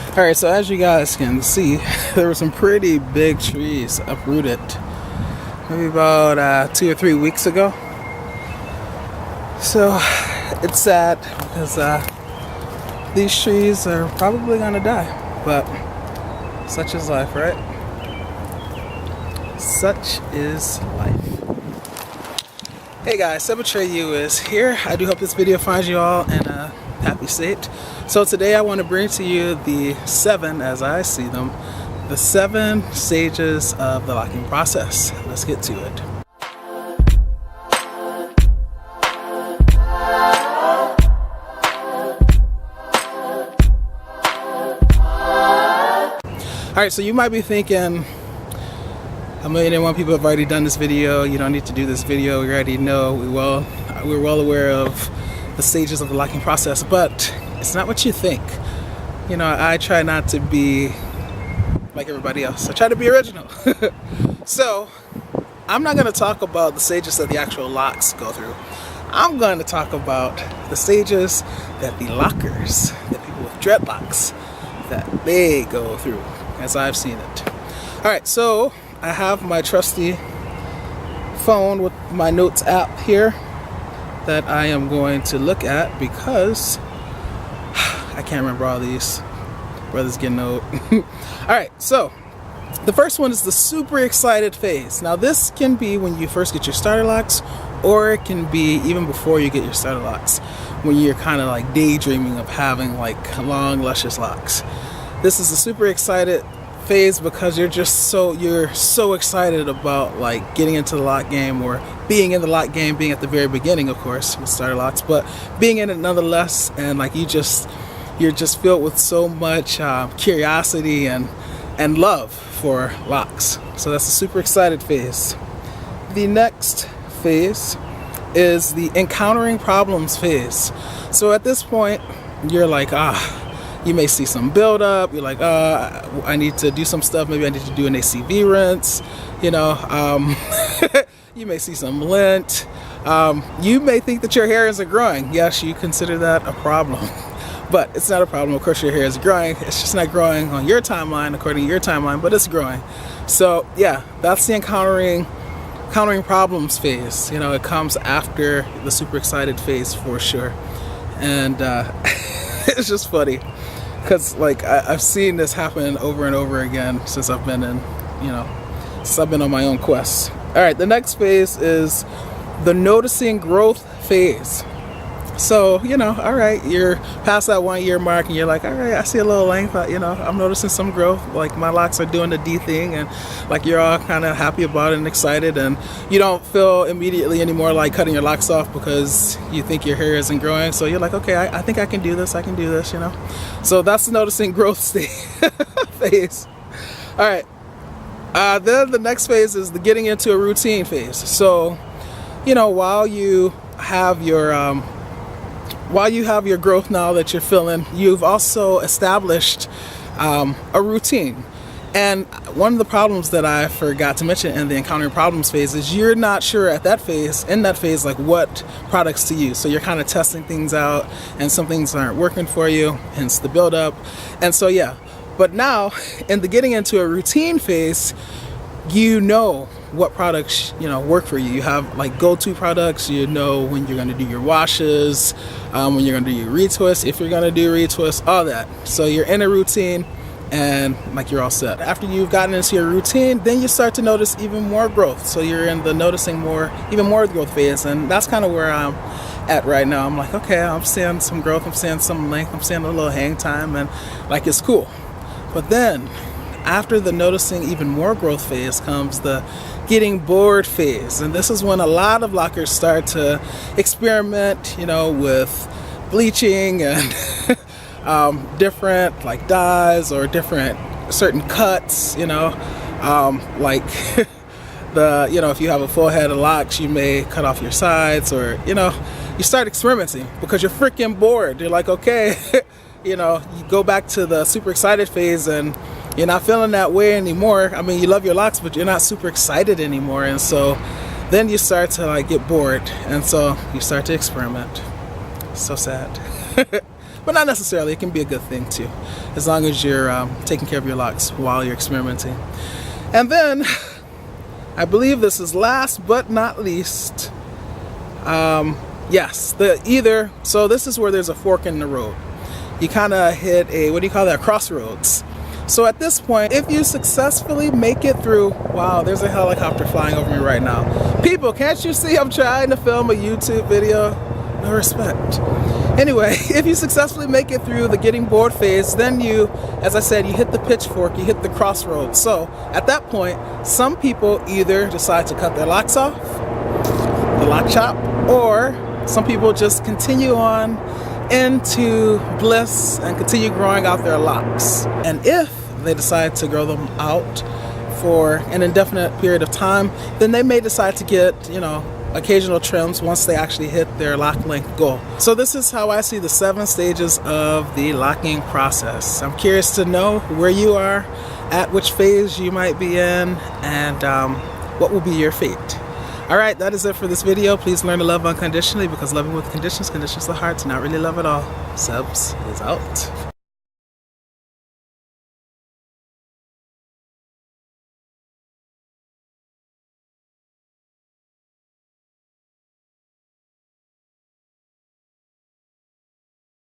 Alright, so as you guys can see, there were some pretty big trees uprooted maybe about 2 or 3 weeks ago. So it's sad because these trees are probably gonna die, but such is life, right? Such is life. Hey guys, Sebbies is here. I do hope this video finds you all in a happy state. So today I want to bring to you the 7, as I see them, the 7 stages of the locking process. Let's get to it. Alright, so you might be thinking, 1,000,001 people have already done this video. You don't need to do this video. We already know. We're well aware of the stages of the locking process, but it's not what you think. You know, I try not to be like everybody else. I try to be original. So I'm not going to talk about the stages that the actual locks go through. I'm going to talk about the stages that the lockers, the people with dreadlocks, that they go through, as I've seen it. Alright, so I have my trusty phone with my notes app here that I am going to look at because I can't remember all these. Brother's getting old. Alright, so the first one is the super excited phase. Now this can be when you first get your starter locks, or it can be even before you get your starter locks, when you're kind of like daydreaming of having like long luscious locks. This is the super excited phase because you're so excited about like getting into the lock game, or being in the lock game, being at the very beginning, of course, with starter locks, but being in it nonetheless, and like you're just filled with so much curiosity and love for locks. So that's the super excited phase. The next phase is the encountering problems phase. So at this point you're like, you may see some buildup. You're like, I need to do some stuff. Maybe I need to do an ACV rinse. You know, you may see some lint. You may think that your hair isn't growing. Yes, you consider that a problem. But it's not a problem. Of course, your hair is growing. It's just not growing on your timeline, according to your timeline, but it's growing. So yeah, that's the encountering problems phase. You know, it comes after the super excited phase for sure. And it's just funny because like I've seen this happen over and over again since I've been since I've been on my own quest. All right, the next phase is the noticing growth phase. So, you know, all right, you're past that 1 year mark and you're like, all right, I see a little length, I'm noticing some growth, like my locks are doing the D thing, and like you're all kind of happy about it and excited, and you don't feel immediately anymore like cutting your locks off because you think your hair isn't growing. So you're like, okay, I think I can do this, you know. So that's the noticing growth phase. All right, then the next phase is the getting into a routine phase. So, you know, while you have your growth now that you're feeling, you've also established a routine. And one of the problems that I forgot to mention in the encountering problems phase is you're not sure in that phase, like what products to use. So you're kind of testing things out, and some things aren't working for you, hence the buildup. And so yeah, but now in the getting into a routine phase, you know what products work for you. You have like go-to products. You know when you're going to do your washes, when you're going to do your retwists, if you're going to do retwists, all that. So you're in a routine and like you're all set. After you've gotten into your routine, then you start to notice even more growth. So you're in the noticing even more growth phase, and that's kind of where I'm at right now. I'm like, okay, I'm seeing some growth, I'm seeing some length, I'm seeing a little hang time, and like it's cool. But then after the noticing even more growth phase comes the getting bored phase, and this is when a lot of lockers start to experiment, with bleaching and different like dyes or different certain cuts, like if you have a full head of locks, you may cut off your sides, or you start experimenting because you're freaking bored. You're like, okay, you go back to the super excited phase and you're not feeling that way anymore. I mean, you love your locks, but you're not super excited anymore. And so then you start to like get bored, and so you start to experiment. So sad. but not necessarily. It can be a good thing too, as long as you're taking care of your locks while you're experimenting. And then, I believe this is last but not least, yes, so this is where there's a fork in the road. You kind of hit a, what do you call that, crossroads. So at this point, if you successfully make it through, wow, there's a helicopter flying over me right now. People, can't you see I'm trying to film a YouTube video? No respect. Anyway, if you successfully make it through the getting bored phase, then you, as I said, you hit the pitchfork, you hit the crossroads. So at that point, some people either decide to cut their locks off, the lock chop, or some people just continue on into bliss and continue growing out their locks. And if they decide to grow them out for an indefinite period of time, then they may decide to get, occasional trims once they actually hit their lock length goal. So this is how I see the 7 stages of the locking process. I'm curious to know where you are, at which phase you might be in, and what will be your fate. Alright, that is it for this video. Please learn to love unconditionally, because loving with conditions conditions the heart to not really love at all. Sebs is out.